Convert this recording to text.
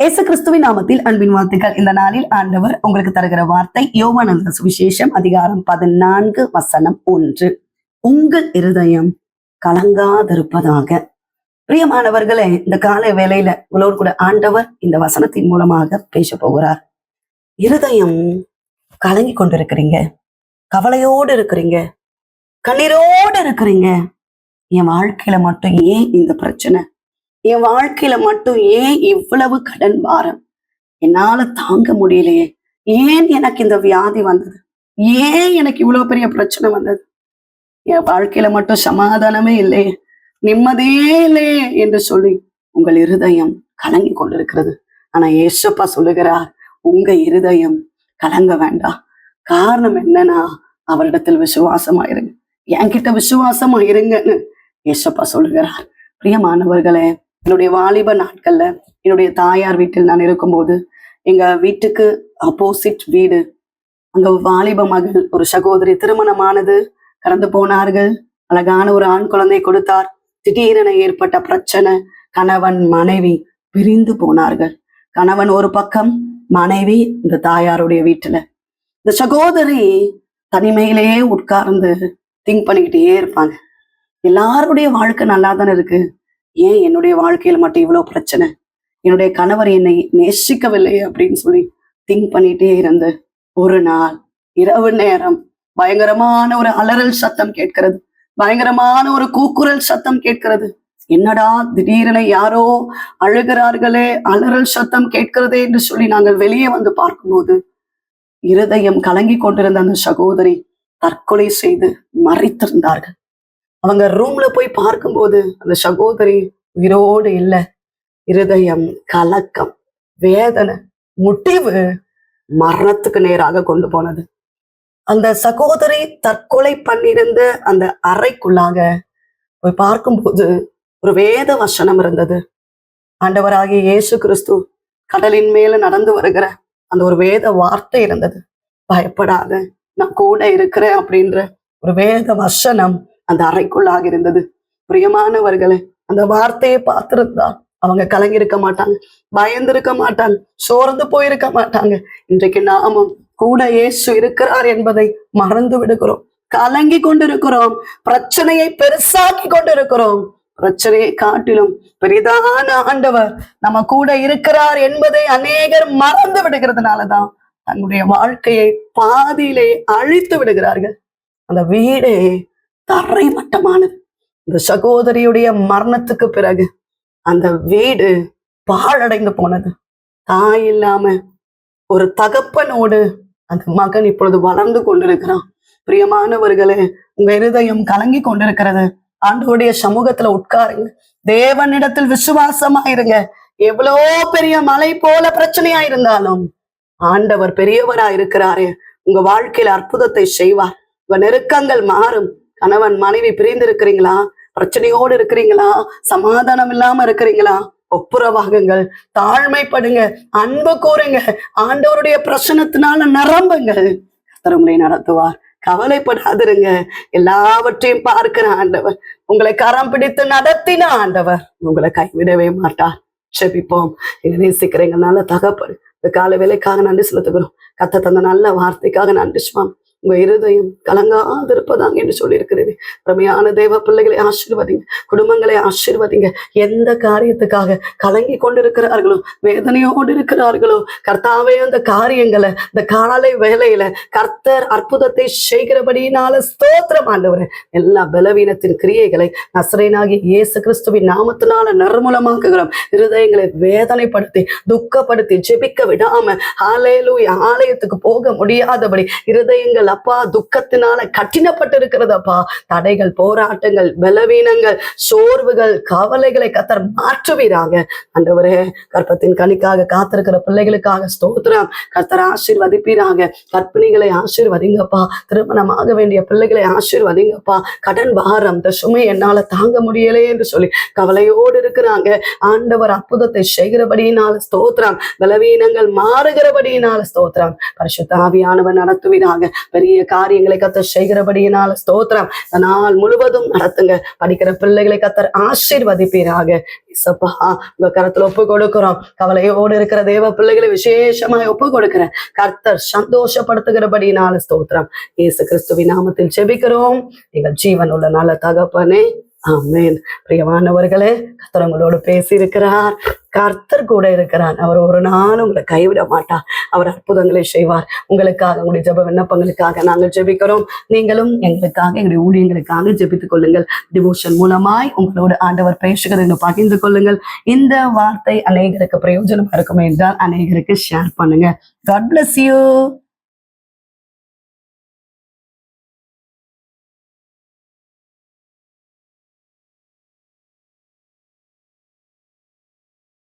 இயேசு கிறிஸ்துவின் நாமத்தில் அன்பின் வாழ்த்துக்கள். இந்த நாளில் ஆண்டவர் உங்களுக்கு தருகிற வார்த்தை யோவான் எழுதின சுவிசேஷம் அதிகாரம் 14 வசனம் 1. உங்கள் இருதயம் கலங்காதிருப்பதாக. பிரியமானவர்களே, இந்த காலை வேளையில உங்களோடு கூட ஆண்டவர் இந்த வசனத்தின் மூலமாக பேச போகிறார். இருதயம் கலங்கி கொண்டிருக்கிறீங்க, கவலையோடு இருக்கிறீங்க, கண்ணீரோடு இருக்கிறீங்க. என் வாழ்க்கையில மட்டும் ஏன் இந்த பிரச்சனை? என் வாழ்க்கையில மட்டும் ஏன் இவ்வளவு கடன் பாரம்? என்னால தாங்க முடியலையே. ஏன் எனக்கு இந்த வியாதி வந்தது? ஏன் எனக்கு இவ்வளவு பெரிய பிரச்சனை வந்தது? என் வாழ்க்கையில மட்டும் சமாதானமே இல்லையே, நிம்மதியே இல்லையே என்று சொல்லி உங்கள் இருதயம் கலங்கி கொண்டிருக்கிறது. ஆனா ஏசப்பா சொல்லுகிறார், உங்க இருதயம் கலங்க வேண்டாம். காரணம் என்னன்னா, அவரிடத்தில் விசுவாசமா இருங்க, என்கிட்ட விசுவாசமா இருங்கன்னு ஏசப்பா சொல்லுகிறார். பிரியமானவர்களே, என்னுடைய வாலிப நாட்கள்ல என்னுடைய தாயார் வீட்டில் நான் இருக்கும்போது, எங்க வீட்டுக்கு ஆப்போசிட் வீடு, அங்க வாலிப மகள் ஒரு சகோதரி திருமணமானது, கடந்து போனார்கள். அழகான ஒரு ஆண் குழந்தை கொடுத்தார். திடீரென ஏற்பட்ட பிரச்சனை, கணவன் மனைவி பிரிந்து போனார்கள். கணவன் ஒரு பக்கம், மனைவி இந்த தாயாருடைய வீட்டுல. இந்த சகோதரி தனிமையிலேயே உட்கார்ந்து திங்க் பண்ணிக்கிட்டே இருப்பாங்க. எல்லாருடைய வாழ்க்கை நல்லா தானே இருக்கு, ஏன் என்னுடைய வாழ்க்கையில மட்டும் இவ்வளவு பிரச்சனை? என்னுடைய கணவர் என்னை நேசிக்கவில்லை அப்படின்னு சொல்லி திங்க் பண்ணிட்டே இருந்து, ஒரு நாள் இரவு நேரம் பயங்கரமான ஒரு அலறல் சத்தம் கேட்கிறது, பயங்கரமான ஒரு கூக்குரல் சத்தம் கேட்கிறது. என்னடா திடீரென யாரோ அழுகிறார்களே, அலறல் சத்தம் கேட்கிறதே என்று சொல்லி நாங்கள் வெளியே வந்து பார்க்கும்போது, இருதயம் கலங்கி கொண்டிருந்த அந்த சகோதரி தற்கொலை செய்து மறித்திருந்தார்கள். அவங்க ரூம்ல போய் பார்க்கும்போது அந்த சகோதரி உயிரோடு இல்லை. இருதயம் கலக்கம், வேதனை, முடிவு மரணத்துக்கு நேராக கொண்டு போனது. அந்த சகோதரி தற்கொலை பண்ணிருந்த அந்த அறைக்குள்ளாக போய் பார்க்கும்போது ஒரு வேத வசனம் இருந்தது. ஆண்டவராகிய இயேசு கிறிஸ்து கடலின் மேல நடந்து வருகிற அந்த ஒரு வேத வார்த்தை இருந்தது. பயப்படாத, நான் கூட இருக்கிறேன் அப்படின்ற ஒரு வேத வசனம் அந்த அறைக்குள்ளாக இருந்தது. பிரியமானவர்களே, அந்த வார்த்தையை பார்த்திருந்தா அவங்க கலங்கி இருக்க மாட்டாங்க, பயந்திருக்க மாட்டாங்க, சோர்ந்து போயிருக்க மாட்டாங்க. இன்றைக்கு நாமும் கூட இயேசு இருக்கிறார் என்பதை மறந்து விடுகிறோம், கலங்கி கொண்டிருக்கிறோம், பிரச்சனையை பெருசாக்கி கொண்டிருக்கிறோம். பிரச்சனையை காட்டிலும் பெரிதான ஆண்டவர் நம்ம கூட இருக்கிறார் என்பதை அநேகர் மறந்து விடுகிறதுனாலதான் தன்னுடைய வாழ்க்கையை பாதியிலே அழித்து விடுகிறார்கள். அந்த வீடே தரை மட்டமானது. இந்த சகோதரியுடைய மரணத்துக்கு பிறகு அந்த வீடு பாழடைந்து போனது. தாய் இல்லாம ஒரு தகப்பனோடு அந்த மகன் இப்பொழுது வளர்ந்து கொண்டிருக்கிறான். பிரியமானவர்களே, உங்க இருதயம் கலங்கி கொண்டிருக்கிறது. ஆண்டவருடைய சமூகத்துல உட்காருங்க, தேவனிடத்தில் விசுவாசமா இருங்க. எவ்வளோ பெரிய மலை போல பிரச்சனையா இருந்தாலும் ஆண்டவர் பெரியவரா இருக்கிறாரே, உங்க வாழ்க்கையில அற்புதத்தை செய்வார். உங்க நெருக்கங்கள் மாறும். கணவன் மனைவி பிரிந்து இருக்கிறீங்களா? பிரச்சனையோடு இருக்கிறீங்களா? சமாதானம் இல்லாம இருக்கிறீங்களா? ஒப்புரவாகுங்கள், தாழ்மைப்படுங்க, அன்பு கூறுங்க, ஆண்டவருடைய பிரசனத்தினால நிரம்புங்கள். கர்த்தர் உங்களை நடத்துவார். கவலைப்படாதிருங்க, எல்லாவற்றையும் பார்க்கிற ஆண்டவர், உங்களை கரம் பிடித்து நடத்தின ஆண்டவர் உங்களை கைவிடவே மாட்டார். செபிப்போம். நேசிக்கிறீங்கனால தகப்பன், இந்த கால வேலைக்காக நன்றி செலுத்துகிறோம். கர்த்தர் தந்த நல்ல வார்த்தைக்காக நன்றி சுவாமி. உங்க இருதயம் கலங்காதிருப்பதாங்க என்று சொல்லியிருக்கிறேன். ரமையான தேவ பிள்ளைகளை ஆசீர்வதிங்க, குடும்பங்களை ஆசீர்வதிங்க. எந்த காரியத்துக்காக கலங்கி கொண்டிருக்கிறார்களோ, வேதனையோடு இருக்கிறார்களோ, கர்த்தாவே அந்த காரியங்களை இந்த காலை வேலையில கர்த்தர் அற்புதத்தை செய்கிறபடியினால ஸ்தோத்திரம் ஆண்டவரே. எல்லா பலவீனத்தின் கிரியைகளை நசரேயனாகிய இயேசு கிறிஸ்துவின் நாமத்தினால நிர்மூலமாக்குகிறோம். இருதயங்களை வேதனைப்படுத்தி துக்கப்படுத்தி ஜெபிக்க விடாம ஹல்லேலூயா ஆலயத்துக்கு போக முடியாதபடி இருதயங்கள் அப்பா துக்கத்தினால கட்டினப்பட்டு இருக்கிறதப்பா. தடைகள், போராட்டங்கள், பலவீனங்கள், சோர்வுகள், கவலைகளை கர்த்தர் மாற்றுவீராக. ஆண்டவரே, கர்ப்பத்தின் கனிக்காக காத்திருக்கிற பிள்ளைகளுக்காக ஸ்தோத்திரம். கர்த்தர் ஆசீர்வதிப்பீராக. கர்ப்பிணிகளை ஆசீர்வதிங்கப்பா. திருமணமாக வேண்டிய பிள்ளைகளை ஆசீர்வதிங்கப்பா. கடன் பாரம், இந்த சுமை என்னால தாங்க முடியலே என்று சொல்லி கவலையோடு இருக்கிறாங்க. ஆண்டவர் அற்புதத்தை செய்கிறபடியினால ஸ்தோத்திரம். பலவீனங்கள் மாறுகிறபடியினால ஸ்தோத்திரம். பரிசுத்த ஆவியானவர் நடத்துவீராக. பெரிய காரியங்களை கத்தர் செய்கிறபடியினால ஸ்தோத்திரம். இந்த நாள் முழுவதும் நடத்துங்க. படிக்கிற பிள்ளைகளை கத்தர் ஆசீர்வதிப்பீராக. இசப்பா உங்க கரத்துல ஒப்பு கொடுக்கிறோம். கவலையோடு இருக்கிற தேவ பிள்ளைகளை விசேஷமாய் ஒப்பு கொடுக்கிறேன். கர்த்தர் சந்தோஷப்படுத்துகிறபடியினால ஸ்தோத்திரம். இயேசு கிறிஸ்துவின் நாமத்தில் ஜெபிக்கிறோம் எங்கள் ஜீவன் உள்ள நல்ல தகப்பனே, ஆமென். பிரியமானவர்களே, கர்த்தர் உங்களோடு பேசி இருக்கிறார். கர்த்தர் கூட இருக்கிறார். அவர் ஒரு நாளும் உங்களை கைவிட மாட்டார். அவர் அற்புதங்களை செய்வார். உங்களுக்காக, உங்களுடைய ஜெப விண்ணப்பங்களுக்காக நாங்கள் ஜெபிக்கிறோம். நீங்களும் எங்களுக்காக, எங்களுடைய ஊழியங்களுக்காக ஜெபித்துக் கொள்ளுங்கள். டிவோஷன் மூலமாய் உங்களோடு ஆண்டவர் பேசுகிறதை பகிர்ந்து கொள்ளுங்கள். இந்த வார்த்தை அநேகருக்கு பிரயோஜனமா இருக்கும் என்றால் அநேகருக்கு ஷேர் பண்ணுங்க. God bless you.